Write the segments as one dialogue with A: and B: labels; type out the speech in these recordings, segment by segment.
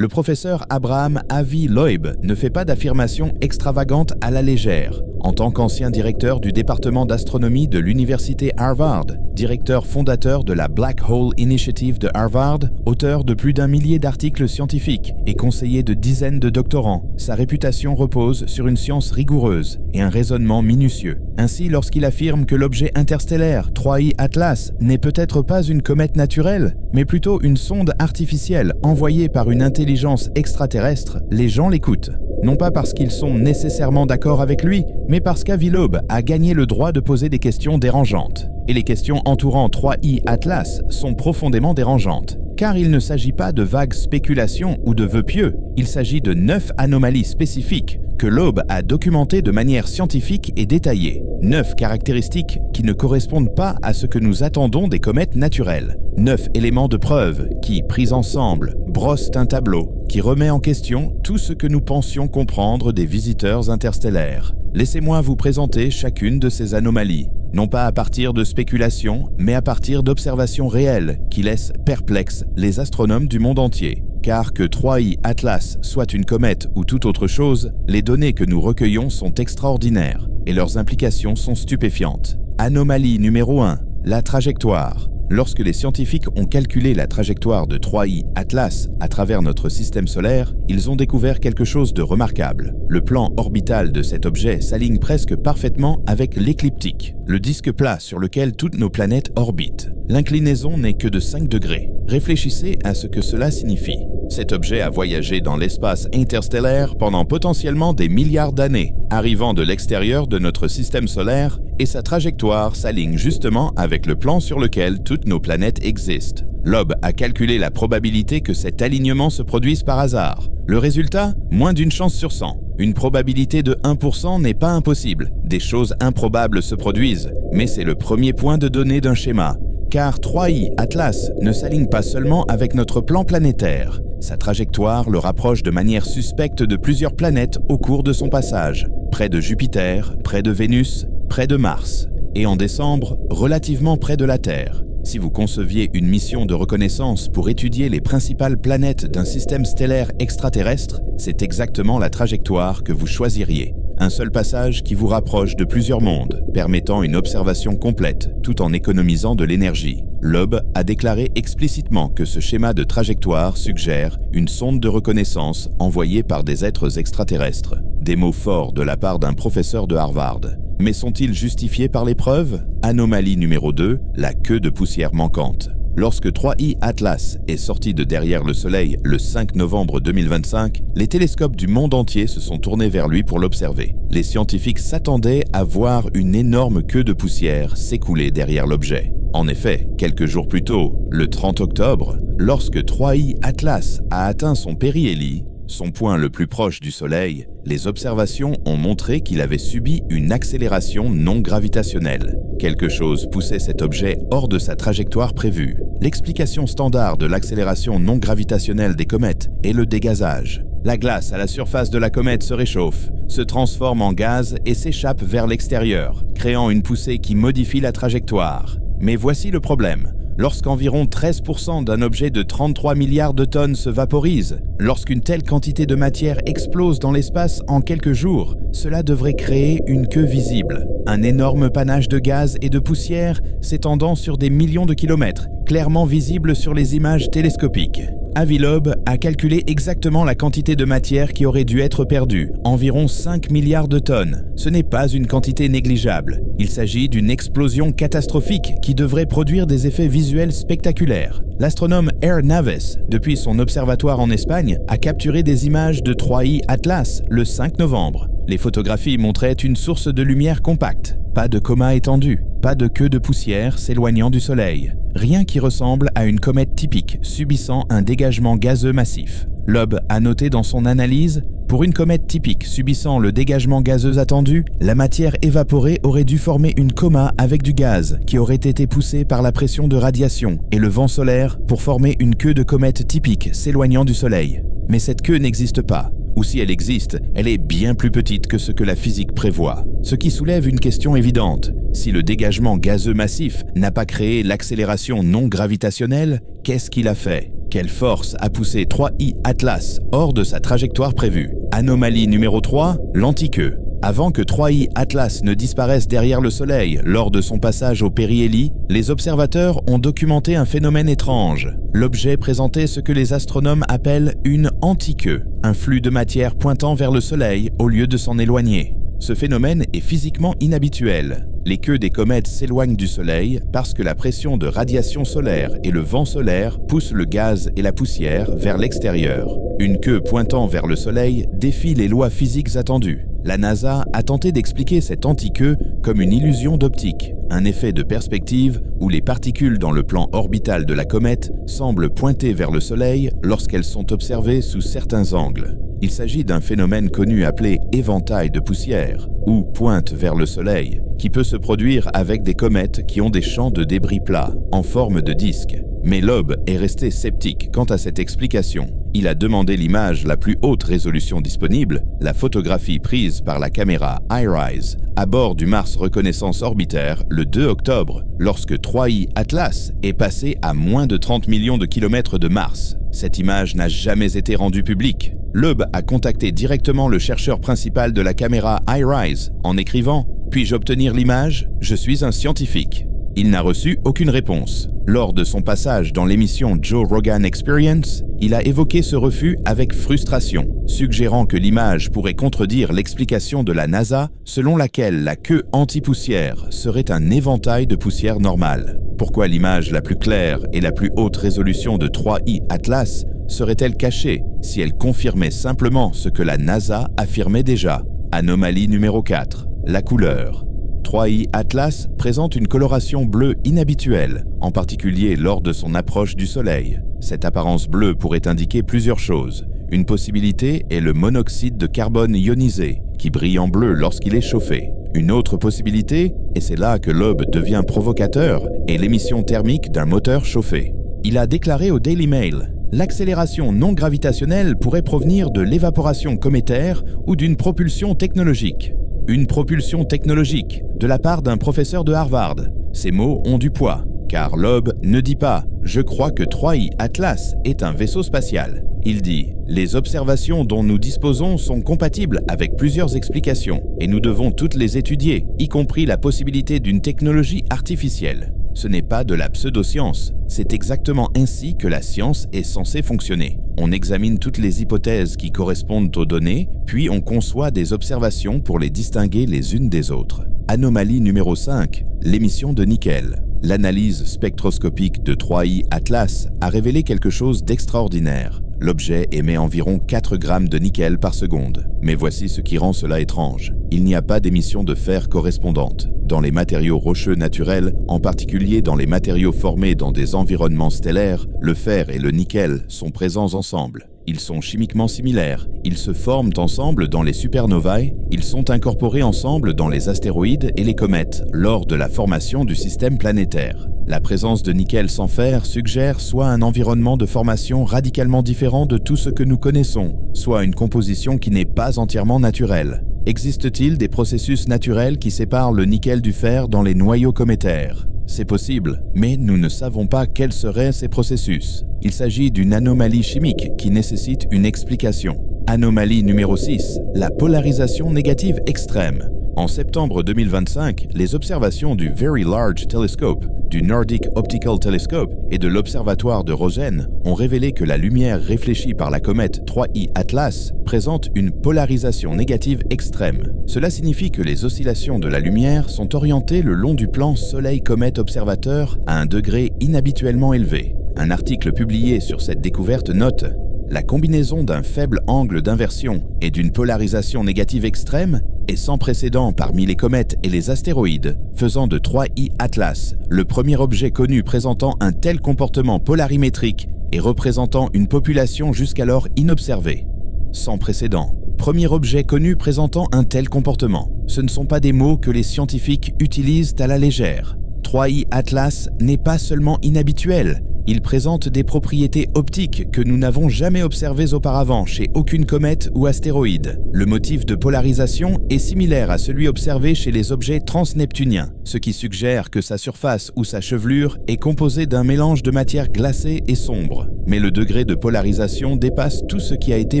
A: Le professeur Abraham Avi Loeb ne fait pas d'affirmations extravagantes à la légère. En tant qu'ancien directeur du département d'astronomie de l'université Harvard, directeur fondateur de la Black Hole Initiative de Harvard, auteur de plus d'1 millier d'articles scientifiques et conseiller de dizaines de doctorants, sa réputation repose sur une science rigoureuse et un raisonnement minutieux. Ainsi, lorsqu'il affirme que l'objet interstellaire 3I Atlas n'est peut-être pas une comète naturelle, mais plutôt une sonde artificielle envoyée par une intelligence extraterrestre, les gens l'écoutent. Non pas parce qu'ils sont nécessairement d'accord avec lui, mais parce qu'Avi Loeb a gagné le droit de poser des questions dérangeantes. Et les questions entourant 3I Atlas sont profondément dérangeantes. Car il ne s'agit pas de vagues spéculations ou de vœux pieux, il s'agit de 9 anomalies spécifiques que Loeb a documentées de manière scientifique et détaillée. 9 caractéristiques qui ne correspondent pas à ce que nous attendons des comètes naturelles. 9 éléments de preuve qui, pris ensemble, brossent un tableau qui remet en question tout ce que nous pensions comprendre des visiteurs interstellaires. Laissez-moi vous présenter chacune de ces anomalies. Non pas à partir de spéculations, mais à partir d'observations réelles qui laissent perplexes les astronomes du monde entier. Car que 3I Atlas soit une comète ou toute autre chose, les données que nous recueillons sont extraordinaires et leurs implications sont stupéfiantes. Anomalie numéro 1, la trajectoire. Lorsque les scientifiques ont calculé la trajectoire de 3I Atlas à travers notre système solaire, ils ont découvert quelque chose de remarquable. Le plan orbital de cet objet s'aligne presque parfaitement avec l'écliptique, le disque plat sur lequel toutes nos planètes orbitent. L'inclinaison n'est que de 5 degrés. Réfléchissez à ce que cela signifie. Cet objet a voyagé dans l'espace interstellaire pendant potentiellement des milliards d'années, arrivant de l'extérieur de notre système solaire, et sa trajectoire s'aligne justement avec le plan sur lequel toutes nos planètes existent. Loeb a calculé la probabilité que cet alignement se produise par hasard. Le résultat, moins d'une chance sur 100. Une probabilité de 1% n'est pas impossible. Des choses improbables se produisent, mais c'est le premier point de données d'un schéma. Car 3I Atlas ne s'aligne pas seulement avec notre plan planétaire. Sa trajectoire le rapproche de manière suspecte de plusieurs planètes au cours de son passage, près de Jupiter, près de Vénus, près de Mars, et en décembre, relativement près de la Terre. Si vous conceviez une mission de reconnaissance pour étudier les principales planètes d'un système stellaire extraterrestre, c'est exactement la trajectoire que vous choisiriez. Un seul passage qui vous rapproche de plusieurs mondes, permettant une observation complète tout en économisant de l'énergie. Loeb a déclaré explicitement que ce schéma de trajectoire suggère une sonde de reconnaissance envoyée par des êtres extraterrestres. Des mots forts de la part d'un professeur de Harvard. Mais sont-ils justifiés par les preuves ? Anomalie numéro 2, la queue de poussière manquante. Lorsque 3I Atlas est sorti de derrière le Soleil le 5 novembre 2025, les télescopes du monde entier se sont tournés vers lui pour l'observer. Les scientifiques s'attendaient à voir une énorme queue de poussière s'écouler derrière l'objet. En effet, quelques jours plus tôt, le 30 octobre, lorsque 3I Atlas a atteint son périhélie, son point le plus proche du Soleil, les observations ont montré qu'il avait subi une accélération non gravitationnelle. Quelque chose poussait cet objet hors de sa trajectoire prévue. L'explication standard de l'accélération non gravitationnelle des comètes est le dégazage. La glace à la surface de la comète se réchauffe, se transforme en gaz et s'échappe vers l'extérieur, créant une poussée qui modifie la trajectoire. Mais voici le problème. Lorsqu'environ 13% d'un objet de 33 milliards de tonnes se vaporise, lorsqu'une telle quantité de matière explose dans l'espace en quelques jours, cela devrait créer une queue visible. Un énorme panache de gaz et de poussière s'étendant sur des millions de kilomètres, clairement visible sur les images télescopiques. Avi Loeb a calculé exactement la quantité de matière qui aurait dû être perdue, environ 5 milliards de tonnes. Ce n'est pas une quantité négligeable. Il s'agit d'une explosion catastrophique qui devrait produire des effets visuels spectaculaires. L'astronome Air Naves, depuis son observatoire en Espagne, a capturé des images de 3I Atlas le 5 novembre. Les photographies montraient une source de lumière compacte. Pas de coma étendu, pas de queue de poussière s'éloignant du Soleil. Rien qui ressemble à une comète typique subissant un dégagement gazeux massif. Loeb a noté dans son analyse, pour une comète typique subissant le dégagement gazeux attendu, la matière évaporée aurait dû former une coma avec du gaz qui aurait été poussé par la pression de radiation et le vent solaire pour former une queue de comète typique s'éloignant du Soleil. Mais cette queue n'existe pas. Ou si elle existe, elle est bien plus petite que ce que la physique prévoit. Ce qui soulève une question évidente. Si le dégagement gazeux massif n'a pas créé l'accélération non gravitationnelle, qu'est-ce qu'il a fait ? Quelle force a poussé 3I Atlas hors de sa trajectoire prévue? Anomalie numéro 3, l'antiqueux. Avant que 3I Atlas ne disparaisse derrière le Soleil lors de son passage au périhélie, les observateurs ont documenté un phénomène étrange. L'objet présentait ce que les astronomes appellent une antiqueux, un flux de matière pointant vers le Soleil au lieu de s'en éloigner. Ce phénomène est physiquement inhabituel. Les queues des comètes s'éloignent du Soleil parce que la pression de radiation solaire et le vent solaire poussent le gaz et la poussière vers l'extérieur. Une queue pointant vers le Soleil défie les lois physiques attendues. La NASA a tenté d'expliquer cette antiqueux comme une illusion d'optique, un effet de perspective où les particules dans le plan orbital de la comète semblent pointer vers le Soleil lorsqu'elles sont observées sous certains angles. Il s'agit d'un phénomène connu appelé éventail de poussière, ou pointe vers le Soleil, qui peut se produire avec des comètes qui ont des champs de débris plats, en forme de disque. Mais Loeb est resté sceptique quant à cette explication. Il a demandé l'image la plus haute résolution disponible, la photographie prise par la caméra IRISE à bord du Mars Reconnaissance Orbiter le 2 octobre, lorsque 3I Atlas est passé à moins de 30 millions de kilomètres de Mars. Cette image n'a jamais été rendue publique. Loeb a contacté directement le chercheur principal de la caméra IRISE en écrivant « Puis-je obtenir l'image? Je suis un scientifique ». Il n'a reçu aucune réponse. Lors de son passage dans l'émission Joe Rogan Experience, il a évoqué ce refus avec frustration, suggérant que l'image pourrait contredire l'explication de la NASA selon laquelle la queue anti-poussière serait un éventail de poussière normale. Pourquoi l'image la plus claire et la plus haute résolution de 3I Atlas serait-elle cachée si elle confirmait simplement ce que la NASA affirmait déjà? Anomalie numéro 4, la couleur. 3I Atlas présente une coloration bleue inhabituelle, en particulier lors de son approche du Soleil. Cette apparence bleue pourrait indiquer plusieurs choses. Une possibilité est le monoxyde de carbone ionisé, qui brille en bleu lorsqu'il est chauffé. Une autre possibilité, et c'est là que Loeb devient provocateur, est l'émission thermique d'un moteur chauffé. Il a déclaré au Daily Mail « L'accélération non gravitationnelle pourrait provenir de l'évaporation cométaire ou d'une propulsion technologique. » Une propulsion technologique, de la part d'un professeur de Harvard. Ces mots ont du poids, car Loeb ne dit pas « Je crois que 3I Atlas est un vaisseau spatial ». Il dit « Les observations dont nous disposons sont compatibles avec plusieurs explications, et nous devons toutes les étudier, y compris la possibilité d'une technologie artificielle. Ce n'est pas de la pseudoscience, c'est exactement ainsi que la science est censée fonctionner. On examine toutes les hypothèses qui correspondent aux données, puis on conçoit des observations pour les distinguer les unes des autres. Anomalie numéro 5, l'émission de nickel. L'analyse spectroscopique de 3I Atlas a révélé quelque chose d'extraordinaire. L'objet émet environ 4 grammes de nickel par seconde. Mais voici ce qui rend cela étrange. Il n'y a pas d'émission de fer correspondante. Dans les matériaux rocheux naturels, en particulier dans les matériaux formés dans des environnements stellaires, le fer et le nickel sont présents ensemble. Ils sont chimiquement similaires, ils se forment ensemble dans les supernovae, ils sont incorporés ensemble dans les astéroïdes et les comètes lors de la formation du système planétaire. La présence de nickel sans fer suggère soit un environnement de formation radicalement différent de tout ce que nous connaissons, soit une composition qui n'est pas entièrement naturelle. Existe-t-il des processus naturels qui séparent le nickel du fer dans les noyaux cométaires? C'est possible, mais nous ne savons pas quels seraient ces processus. Il s'agit d'une anomalie chimique qui nécessite une explication. Anomalie numéro 6, la polarisation négative extrême. En septembre 2025, les observations du Very Large Telescope, du Nordic Optical Telescope et de l'Observatoire de Rosen ont révélé que la lumière réfléchie par la comète 3I Atlas présente une polarisation négative extrême. Cela signifie que les oscillations de la lumière sont orientées le long du plan Soleil-comète observateur à un degré inhabituellement élevé. Un article publié sur cette découverte note « La combinaison d'un faible angle d'inversion et d'une polarisation négative extrême est sans précédent parmi les comètes et les astéroïdes, faisant de 3I Atlas le premier objet connu présentant un tel comportement polarimétrique et représentant une population jusqu'alors inobservée. Sans précédent. Premier objet connu présentant un tel comportement. Ce ne sont pas des mots que les scientifiques utilisent à la légère. 3I Atlas n'est pas seulement inhabituel, Il présente des propriétés optiques que nous n'avons jamais observées auparavant chez aucune comète ou astéroïde. Le motif de polarisation est similaire à celui observé chez les objets transneptuniens, ce qui suggère que sa surface ou sa chevelure est composée d'un mélange de matière glacée et sombre. Mais le degré de polarisation dépasse tout ce qui a été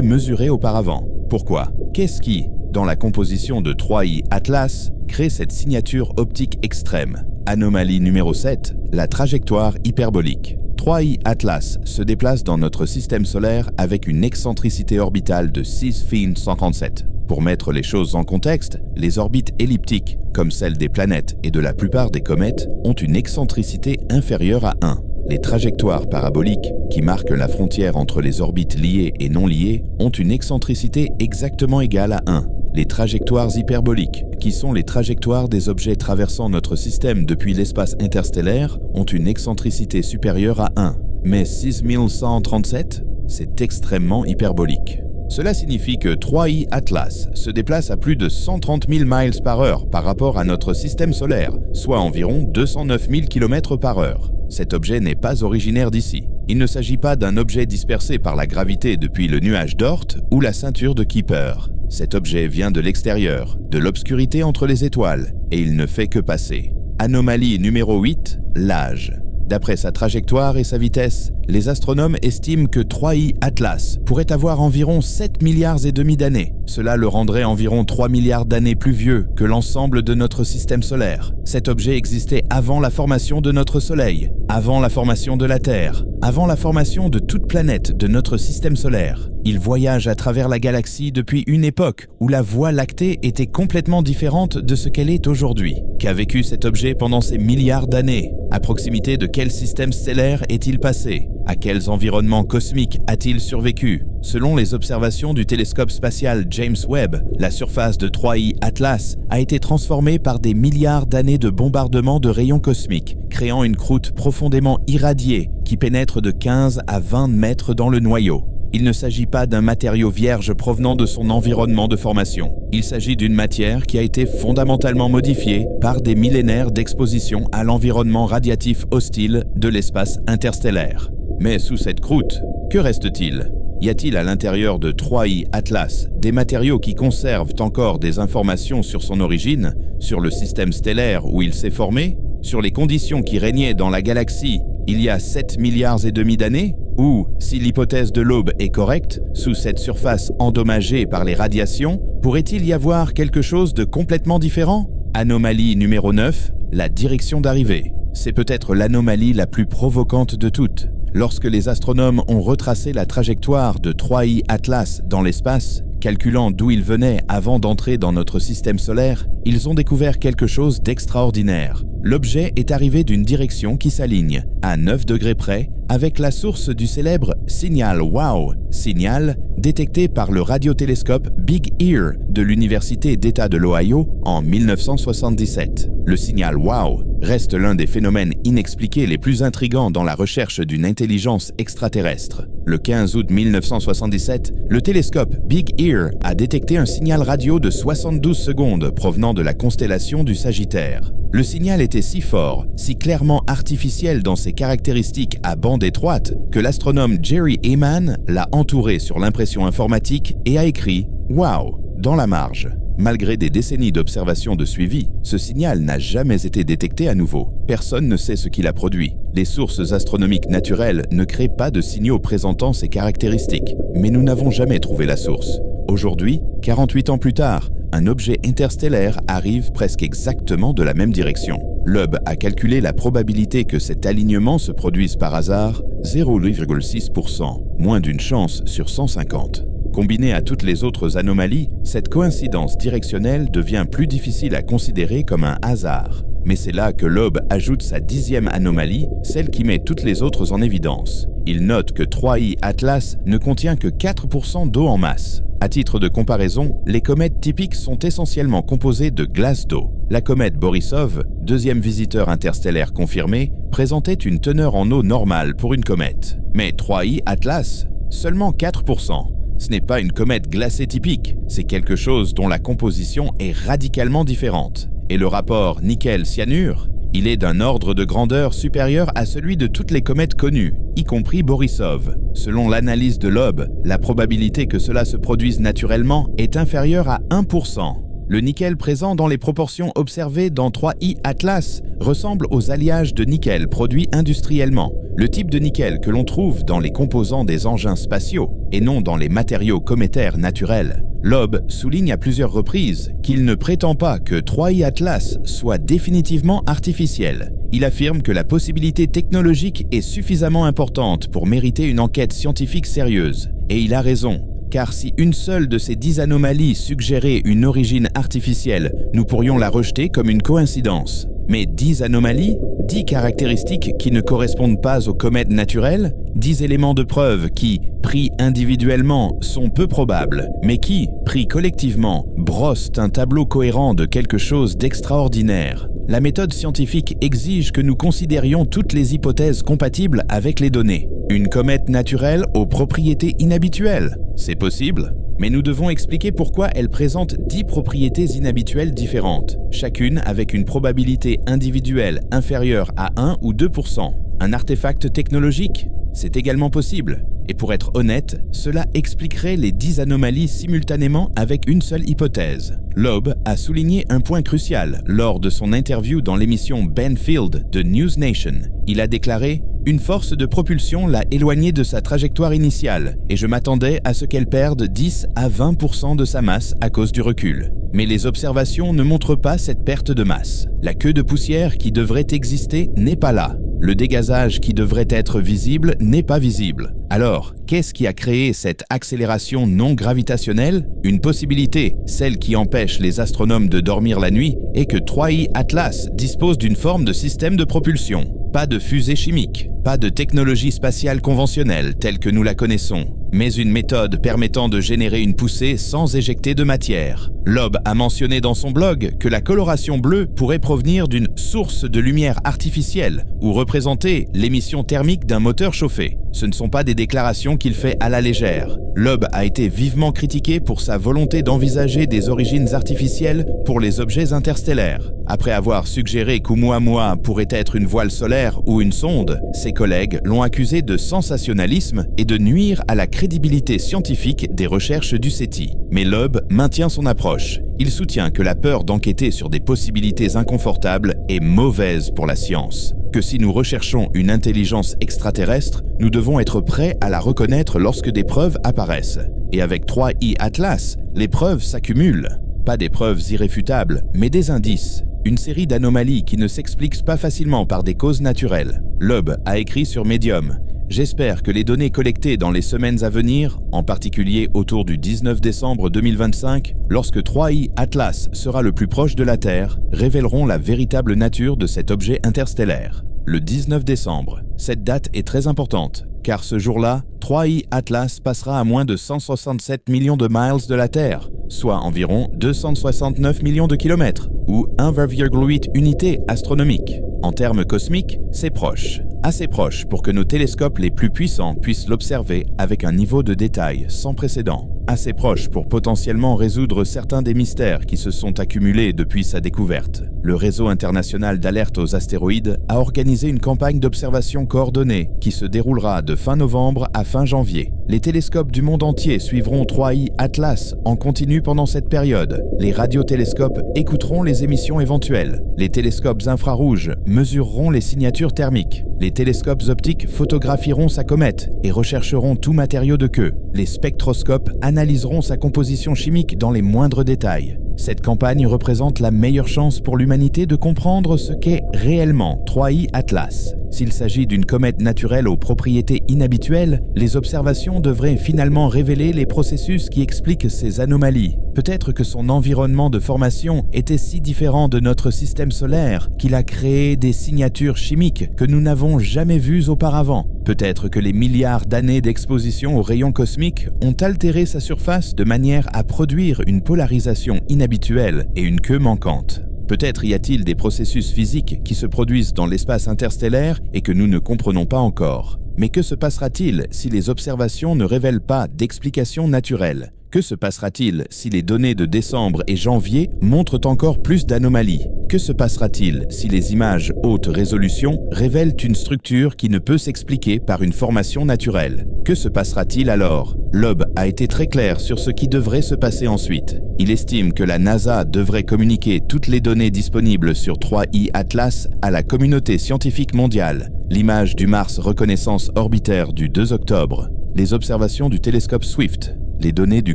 A: mesuré auparavant. Pourquoi? Qu'est-ce qui, dans la composition de 3I Atlas, crée cette signature optique extrême? Anomalie numéro 7, la trajectoire hyperbolique. 3I Atlas se déplace dans notre système solaire avec une excentricité orbitale de 6 Phi 137. Pour mettre les choses en contexte, les orbites elliptiques, comme celles des planètes et de la plupart des comètes, ont une excentricité inférieure à 1. Les trajectoires paraboliques, qui marquent la frontière entre les orbites liées et non liées, ont une excentricité exactement égale à 1. Les trajectoires hyperboliques, qui sont les trajectoires des objets traversant notre système depuis l'espace interstellaire, ont une excentricité supérieure à 1. Mais 6137, c'est extrêmement hyperbolique. Cela signifie que 3I Atlas se déplace à plus de 130 000 miles par heure par rapport à notre système solaire, soit environ 209 000 km par heure. Cet objet n'est pas originaire d'ici. Il ne s'agit pas d'un objet dispersé par la gravité depuis le nuage d'Oort ou la ceinture de Kuiper. Cet objet vient de l'extérieur, de l'obscurité entre les étoiles, et il ne fait que passer. Anomalie numéro 8, l'âge. D'après sa trajectoire et sa vitesse, les astronomes estiment que 3I Atlas pourrait avoir environ 7 milliards et demi d'années. Cela le rendrait environ 3 milliards d'années plus vieux que l'ensemble de notre système solaire. Cet objet existait avant la formation de notre Soleil, avant la formation de la Terre, avant la formation de toute planète de notre système solaire. Il voyage à travers la galaxie depuis une époque où la Voie lactée était complètement différente de ce qu'elle est aujourd'hui. Qu'a vécu cet objet pendant ces milliards d'années? À proximité de quel système stellaire est-il passé? À quels environnements cosmiques a-t-il survécu? Selon les observations du télescope spatial James Webb, la surface de 3I Atlas a été transformée par des milliards d'années de bombardement de rayons cosmiques, créant une croûte profondément irradiée qui pénètre de 15 à 20 mètres dans le noyau. Il ne s'agit pas d'un matériau vierge provenant de son environnement de formation. Il s'agit d'une matière qui a été fondamentalement modifiée par des millénaires d'exposition à l'environnement radiatif hostile de l'espace interstellaire. Mais sous cette croûte, que reste-t-il? Y a-t-il à l'intérieur de 3I Atlas des matériaux qui conservent encore des informations sur son origine, sur le système stellaire où il s'est formé, sur les conditions qui régnaient dans la galaxie il y a 7 milliards et demi d'années? Ou, si l'hypothèse de l'aube est correcte, sous cette surface endommagée par les radiations, pourrait-il y avoir quelque chose de complètement différent? Anomalie numéro 9, la direction d'arrivée. C'est peut-être l'anomalie la plus provocante de toutes. Lorsque les astronomes ont retracé la trajectoire de 3I Atlas dans l'espace, calculant d'où il venait avant d'entrer dans notre système solaire, ils ont découvert quelque chose d'extraordinaire. L'objet est arrivé d'une direction qui s'aligne, à 9 degrés près, avec la source du célèbre signal WOW, signal détecté par le radiotélescope Big Ear de l'Université d'État de l'Ohio en 1977. Le signal WOW reste l'un des phénomènes inexpliqués les plus intrigants dans la recherche d'une intelligence extraterrestre. Le 15 août 1977, le télescope Big Ear a détecté un signal radio de 72 secondes provenant de la constellation du Sagittaire. Le signal était si fort, si clairement artificiel dans ses caractéristiques à bande étroite, que l'astronome Jerry Heyman l'a entouré sur l'impression informatique et a écrit « Wow » dans la marge. Malgré des décennies d'observations de suivi, ce signal n'a jamais été détecté à nouveau. Personne ne sait ce qui l'a produit. Les sources astronomiques naturelles ne créent pas de signaux présentant ces caractéristiques, mais nous n'avons jamais trouvé la source. Aujourd'hui, 48 ans plus tard, un objet interstellaire arrive presque exactement de la même direction. Loeb a calculé la probabilité que cet alignement se produise par hasard, 0,6%, moins d'une chance sur 150. Combinée à toutes les autres anomalies, cette coïncidence directionnelle devient plus difficile à considérer comme un hasard. Mais c'est là que Loeb ajoute sa 10e anomalie, celle qui met toutes les autres en évidence. Il note que 3I Atlas ne contient que 4% d'eau en masse. À titre de comparaison, les comètes typiques sont essentiellement composées de glace d'eau. La comète Borisov, deuxième visiteur interstellaire confirmé, présentait une teneur en eau normale pour une comète. Mais 3I Atlas, seulement 4%. Ce n'est pas une comète glacée typique, c'est quelque chose dont la composition est radicalement différente. Et le rapport nickel-cyanure, Il est d'un ordre de grandeur supérieur à celui de toutes les comètes connues, y compris Borisov. Selon l'analyse de Loeb, la probabilité que cela se produise naturellement est inférieure à 1%. Le nickel présent dans les proportions observées dans 3I Atlas ressemble aux alliages de nickel produits industriellement, le type de nickel que l'on trouve dans les composants des engins spatiaux et non dans les matériaux cométaires naturels. Loeb souligne à plusieurs reprises qu'il ne prétend pas que 3I Atlas soit définitivement artificiel. Il affirme que la possibilité technologique est suffisamment importante pour mériter une enquête scientifique sérieuse. Et il a raison. Car si une seule de ces 10 anomalies suggérait une origine artificielle, nous pourrions la rejeter comme une coïncidence. Mais 10 anomalies, 10 caractéristiques qui ne correspondent pas aux comètes naturelles, 10 éléments de preuve qui, pris individuellement, sont peu probables, mais qui, pris collectivement, brossent un tableau cohérent de quelque chose d'extraordinaire. La méthode scientifique exige que nous considérions toutes les hypothèses compatibles avec les données. Une comète naturelle aux propriétés inhabituelles, c'est possible, mais nous devons expliquer pourquoi elle présente 10 propriétés inhabituelles différentes, chacune avec une probabilité individuelle inférieure à 1 ou 2%. Un artefact technologique? C'est également possible. Et pour être honnête, cela expliquerait les 10 anomalies simultanément avec une seule hypothèse. Loeb a souligné un point crucial lors de son interview dans l'émission Ben Field de News Nation. Il a déclaré « Une force de propulsion l'a éloignée de sa trajectoire initiale et je m'attendais à ce qu'elle perde 10 à 20% de sa masse à cause du recul. Mais les observations ne montrent pas cette perte de masse. La queue de poussière qui devrait exister n'est pas là. Le dégazage qui devrait être visible n'est pas visible. Alors, qu'est-ce qui a créé cette accélération non gravitationnelle? Une possibilité, celle qui empêche les astronomes de dormir la nuit, est que 3I Atlas dispose d'une forme de système de propulsion. Pas de fusée chimique, pas de technologie spatiale conventionnelle telle que nous la connaissons, mais une méthode permettant de générer une poussée sans éjecter de matière. Loeb a mentionné dans son blog que la coloration bleue pourrait provenir d'une source de lumière artificielle ou représenter l'émission thermique d'un moteur chauffé. Ce ne sont pas des déclarations qu'il fait à la légère. Loeb a été vivement critiqué pour sa volonté d'envisager des origines artificielles pour les objets interstellaires. Après avoir suggéré qu'Oumuamua pourrait être une voile solaire ou une sonde, ses collègues l'ont accusé de sensationnalisme et de nuire à la crédibilité scientifique des recherches du SETI. Mais Loeb maintient son approche. Il soutient que la peur d'enquêter sur des possibilités inconfortables est mauvaise pour la science. Que si nous recherchons une intelligence extraterrestre, nous devons être prêts à la reconnaître lorsque des preuves apparaissent. Et avec 3I Atlas, les preuves s'accumulent. Pas des preuves irréfutables, mais des indices. Une série d'anomalies qui ne s'expliquent pas facilement par des causes naturelles. Loeb a écrit sur Medium. J'espère que les données collectées dans les semaines à venir, en particulier autour du 19 décembre 2025, lorsque 3I Atlas sera le plus proche de la Terre, révéleront la véritable nature de cet objet interstellaire. Le 19 décembre. Cette date est très importante, car ce jour-là, 3I Atlas passera à moins de 167 millions de miles de la Terre, soit environ 269 millions de kilomètres, ou 1,8 unités astronomiques. En termes cosmiques, c'est proche. Assez proche pour que nos télescopes les plus puissants puissent l'observer avec un niveau de détail sans précédent. Assez proche pour potentiellement résoudre certains des mystères qui se sont accumulés depuis sa découverte. Le réseau international d'alerte aux astéroïdes a organisé une campagne d'observation coordonnée qui se déroulera de fin novembre à fin janvier. Les télescopes du monde entier suivront 3I Atlas en continu pendant cette période. Les radiotélescopes écouteront les émissions éventuelles. Les télescopes infrarouges mesureront les signatures thermiques. Les télescopes optiques photographieront sa comète et rechercheront tout matériau de queue. Les spectroscopes analyseront sa composition chimique dans les moindres détails. Cette campagne représente la meilleure chance pour l'humanité de comprendre ce qu'est réellement 3I Atlas. S'il s'agit d'une comète naturelle aux propriétés inhabituelles, les observations devraient finalement révéler les processus qui expliquent ces anomalies. Peut-être que son environnement de formation était si différent de notre système solaire qu'il a créé des signatures chimiques que nous n'avons jamais vues auparavant. Peut-être que les milliards d'années d'exposition aux rayons cosmiques ont altéré sa surface de manière à produire une polarisation inhabituelle et une queue manquante. Peut-être y a-t-il des processus physiques qui se produisent dans l'espace interstellaire et que nous ne comprenons pas encore. Mais que se passera-t-il si les observations ne révèlent pas d'explication naturelle? Que se passera-t-il si les données de décembre et janvier montrent encore plus d'anomalies? Que se passera-t-il si les images haute résolution révèlent une structure qui ne peut s'expliquer par une formation naturelle? Que se passera-t-il alors? Loeb a été très clair sur ce qui devrait se passer ensuite. Il estime que la NASA devrait communiquer toutes les données disponibles sur 3I Atlas à la communauté scientifique mondiale. L'image du Mars Reconnaissance Orbitaire du 2 octobre, les observations du télescope Swift, les données du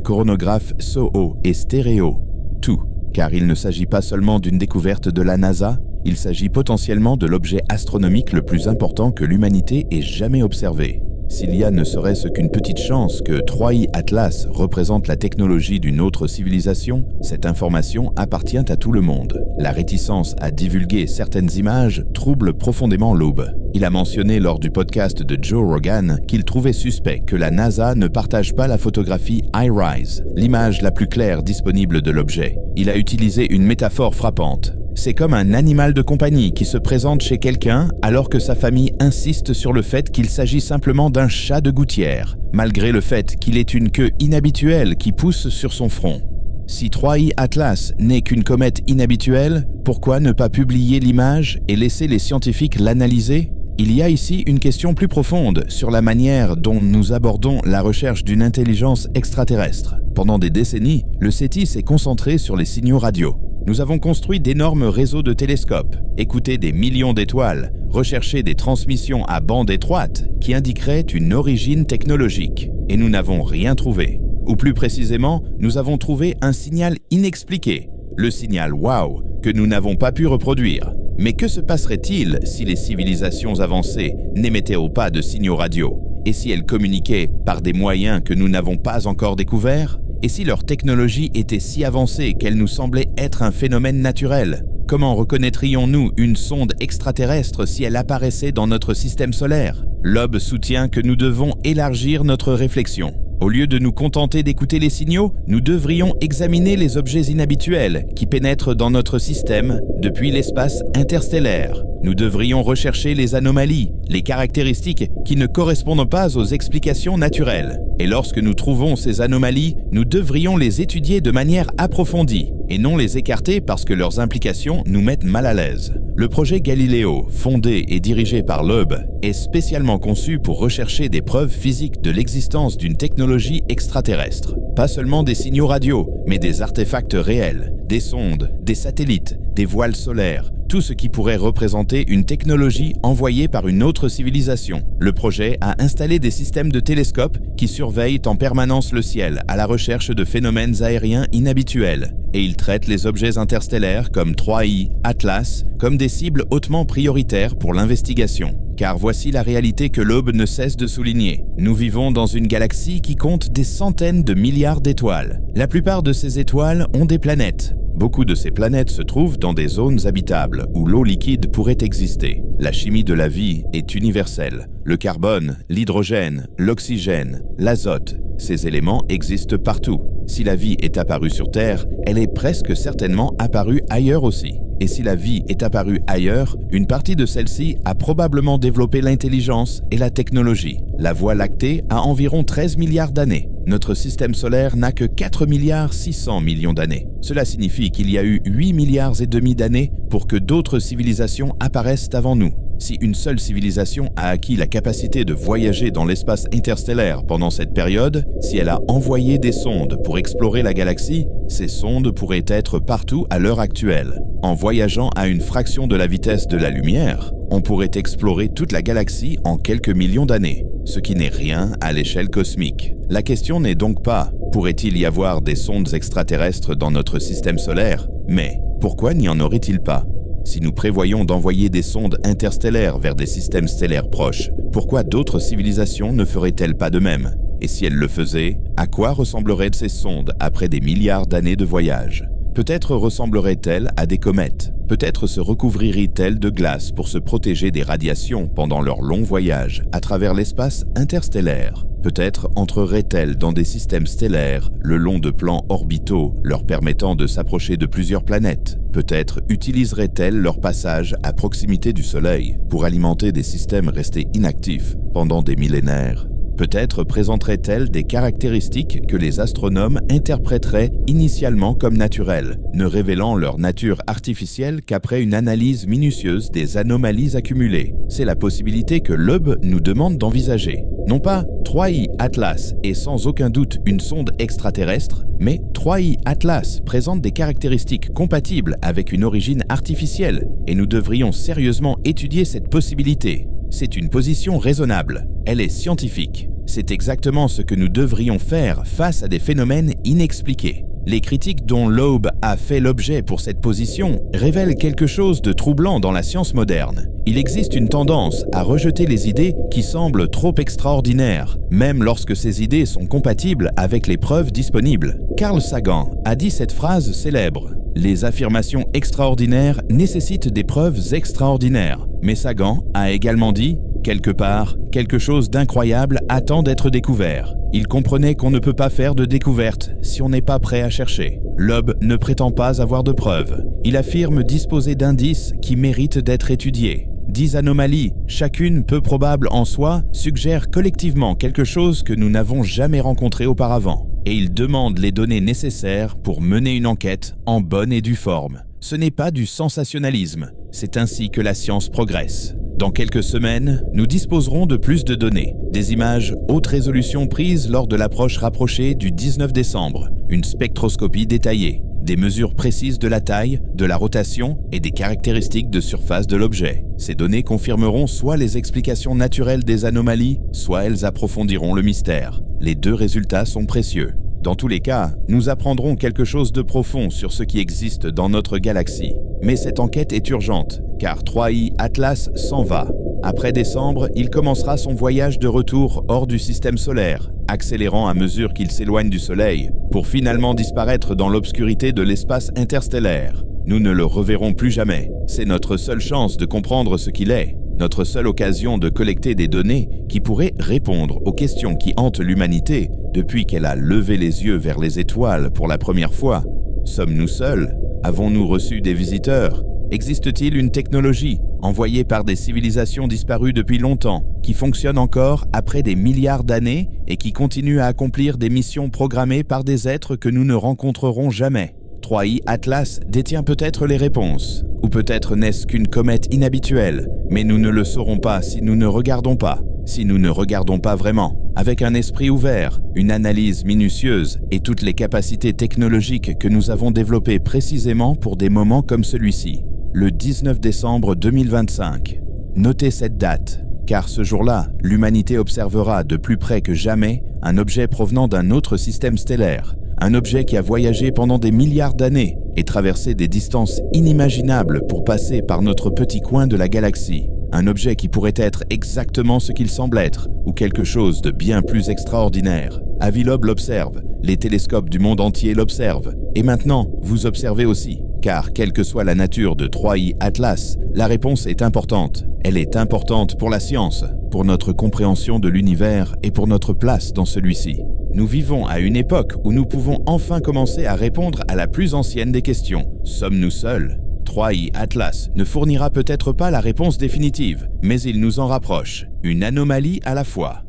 A: coronagraphe SOHO et Stereo, tout. Car il ne s'agit pas seulement d'une découverte de la NASA, il s'agit potentiellement de l'objet astronomique le plus important que l'humanité ait jamais observé. S'il y a ne serait-ce qu'une petite chance que 3I Atlas représente la technologie d'une autre civilisation, cette information appartient à tout le monde. La réticence à divulguer certaines images trouble profondément Loeb. Il a mentionné lors du podcast de Joe Rogan qu'il trouvait suspect que la NASA ne partage pas la photographie iRISE, l'image la plus claire disponible de l'objet. Il a utilisé une métaphore frappante. C'est comme un animal de compagnie qui se présente chez quelqu'un alors que sa famille insiste sur le fait qu'il s'agit simplement d'un chat de gouttière, malgré le fait qu'il ait une queue inhabituelle qui pousse sur son front. Si 3I Atlas n'est qu'une comète inhabituelle, pourquoi ne pas publier l'image et laisser les scientifiques l'analyser? Il y a ici une question plus profonde sur la manière dont nous abordons la recherche d'une intelligence extraterrestre. Pendant des décennies, le SETI s'est concentré sur les signaux radio. Nous avons construit d'énormes réseaux de télescopes, écouté des millions d'étoiles, recherché des transmissions à bande étroite qui indiqueraient une origine technologique. Et nous n'avons rien trouvé. Ou plus précisément, nous avons trouvé un signal inexpliqué, le signal WOW, que nous n'avons pas pu reproduire. Mais que se passerait-il si les civilisations avancées n'émettaient pas de signaux radio? Et si elles communiquaient par des moyens que nous n'avons pas encore découverts? Et si leur technologie était si avancée qu'elle nous semblait être un phénomène naturel? Comment reconnaîtrions-nous une sonde extraterrestre si elle apparaissait dans notre système solaire? Loeb soutient que nous devons élargir notre réflexion. Au lieu de nous contenter d'écouter les signaux, nous devrions examiner les objets inhabituels qui pénètrent dans notre système depuis l'espace interstellaire. Nous devrions rechercher les anomalies, les caractéristiques qui ne correspondent pas aux explications naturelles. Et lorsque nous trouvons ces anomalies, nous devrions les étudier de manière approfondie et non les écarter parce que leurs implications nous mettent mal à l'aise. Le projet Galileo, fondé et dirigé par Loeb, est spécialement conçu pour rechercher des preuves physiques de l'existence d'une technologie extraterrestre. Pas seulement des signaux radio, mais des artefacts réels, des sondes, des satellites, des voiles solaires, tout ce qui pourrait représenter une technologie envoyée par une autre civilisation. Le projet a installé des systèmes de télescopes qui surveillent en permanence le ciel à la recherche de phénomènes aériens inhabituels. Et il traite les objets interstellaires comme 3I, Atlas, comme des cibles hautement prioritaires pour l'investigation. Car voici la réalité que Loeb ne cesse de souligner. Nous vivons dans une galaxie qui compte des centaines de milliards d'étoiles. La plupart de ces étoiles ont des planètes. Beaucoup de ces planètes se trouvent dans des zones habitables où l'eau liquide pourrait exister. La chimie de la vie est universelle. Le carbone, l'hydrogène, l'oxygène, l'azote, ces éléments existent partout. Si la vie est apparue sur Terre, elle est presque certainement apparue ailleurs aussi. Et si la vie est apparue ailleurs, une partie de celle-ci a probablement développé l'intelligence et la technologie. La Voie lactée a environ 13 milliards d'années. Notre système solaire n'a que 4 milliards 600 millions d'années. Cela signifie qu'il y a eu 8 milliards et demi d'années pour que d'autres civilisations apparaissent avant nous. Si une seule civilisation a acquis la capacité de voyager dans l'espace interstellaire pendant cette période, si elle a envoyé des sondes pour explorer la galaxie, ces sondes pourraient être partout à l'heure actuelle. En voyageant à une fraction de la vitesse de la lumière, on pourrait explorer toute la galaxie en quelques millions d'années, ce qui n'est rien à l'échelle cosmique. La question n'est donc pas « pourrait-il y avoir des sondes extraterrestres dans notre système solaire ?» mais « pourquoi n'y en aurait-il pas ?» Si nous prévoyons d'envoyer des sondes interstellaires vers des systèmes stellaires proches, pourquoi d'autres civilisations ne feraient-elles pas de même? Et si elles le faisaient, à quoi ressembleraient ces sondes après des milliards d'années de voyage? Peut-être ressembleraient-elles à des comètes. Peut-être se recouvriraient-elles de glace pour se protéger des radiations pendant leur long voyage à travers l'espace interstellaire. Peut-être entreraient-elles dans des systèmes stellaires le long de plans orbitaux leur permettant de s'approcher de plusieurs planètes. Peut-être utiliseraient-elles leur passage à proximité du Soleil pour alimenter des systèmes restés inactifs pendant des millénaires. Peut-être présenterait-elle des caractéristiques que les astronomes interpréteraient initialement comme naturelles, ne révélant leur nature artificielle qu'après une analyse minutieuse des anomalies accumulées. C'est la possibilité que Loeb nous demande d'envisager. Non pas 3I Atlas est sans aucun doute une sonde extraterrestre, mais 3I Atlas présente des caractéristiques compatibles avec une origine artificielle et nous devrions sérieusement étudier cette possibilité. C'est une position raisonnable, elle est scientifique. C'est exactement ce que nous devrions faire face à des phénomènes inexpliqués. Les critiques dont Loeb a fait l'objet pour cette position révèlent quelque chose de troublant dans la science moderne. Il existe une tendance à rejeter les idées qui semblent trop extraordinaires, même lorsque ces idées sont compatibles avec les preuves disponibles. Carl Sagan a dit cette phrase célèbre: « Les affirmations extraordinaires nécessitent des preuves extraordinaires ». Mais Sagan a également dit « Quelque part, quelque chose d'incroyable attend d'être découvert ». Il comprenait qu'on ne peut pas faire de découverte si on n'est pas prêt à chercher. Loeb ne prétend pas avoir de preuves. Il affirme disposer d'indices qui méritent d'être étudiés. 10 anomalies, chacune peu probable en soi, suggèrent collectivement quelque chose que nous n'avons jamais rencontré auparavant. Et il demande les données nécessaires pour mener une enquête en bonne et due forme. Ce n'est pas du sensationnalisme, c'est ainsi que la science progresse. Dans quelques semaines, nous disposerons de plus de données, des images haute résolution prises lors de l'approche rapprochée du 19 décembre, une spectroscopie détaillée, des mesures précises de la taille, de la rotation et des caractéristiques de surface de l'objet. Ces données confirmeront soit les explications naturelles des anomalies, soit elles approfondiront le mystère. Les deux résultats sont précieux. Dans tous les cas, nous apprendrons quelque chose de profond sur ce qui existe dans notre galaxie. Mais cette enquête est urgente, car 3I Atlas s'en va. Après décembre, il commencera son voyage de retour hors du système solaire, accélérant à mesure qu'il s'éloigne du Soleil, pour finalement disparaître dans l'obscurité de l'espace interstellaire. Nous ne le reverrons plus jamais. C'est notre seule chance de comprendre ce qu'il est, notre seule occasion de collecter des données qui pourraient répondre aux questions qui hantent l'humanité depuis qu'elle a levé les yeux vers les étoiles pour la première fois. Sommes-nous seuls? Avons-nous reçu des visiteurs? Existe-t-il une technologie envoyée par des civilisations disparues depuis longtemps, qui fonctionne encore après des milliards d'années et qui continue à accomplir des missions programmées par des êtres que nous ne rencontrerons jamais? 3I Atlas détient peut-être les réponses, ou peut-être n'est-ce qu'une comète inhabituelle, mais nous ne le saurons pas si nous ne regardons pas, si nous ne regardons pas vraiment. Avec un esprit ouvert, une analyse minutieuse et toutes les capacités technologiques que nous avons développées précisément pour des moments comme celui-ci, le 19 décembre 2025. Notez cette date, car ce jour-là, l'humanité observera de plus près que jamais un objet provenant d'un autre système stellaire, un objet qui a voyagé pendant des milliards d'années et traversé des distances inimaginables pour passer par notre petit coin de la galaxie. Un objet qui pourrait être exactement ce qu'il semble être, ou quelque chose de bien plus extraordinaire. Avi Loeb l'observe, les télescopes du monde entier l'observent, et maintenant, vous observez aussi. Car, quelle que soit la nature de 3I Atlas, la réponse est importante. Elle est importante pour la science, pour notre compréhension de l'univers et pour notre place dans celui-ci. Nous vivons à une époque où nous pouvons enfin commencer à répondre à la plus ancienne des questions. Sommes-nous seuls? 3I Atlas ne fournira peut-être pas la réponse définitive, mais il nous en rapproche, une anomalie à la fois.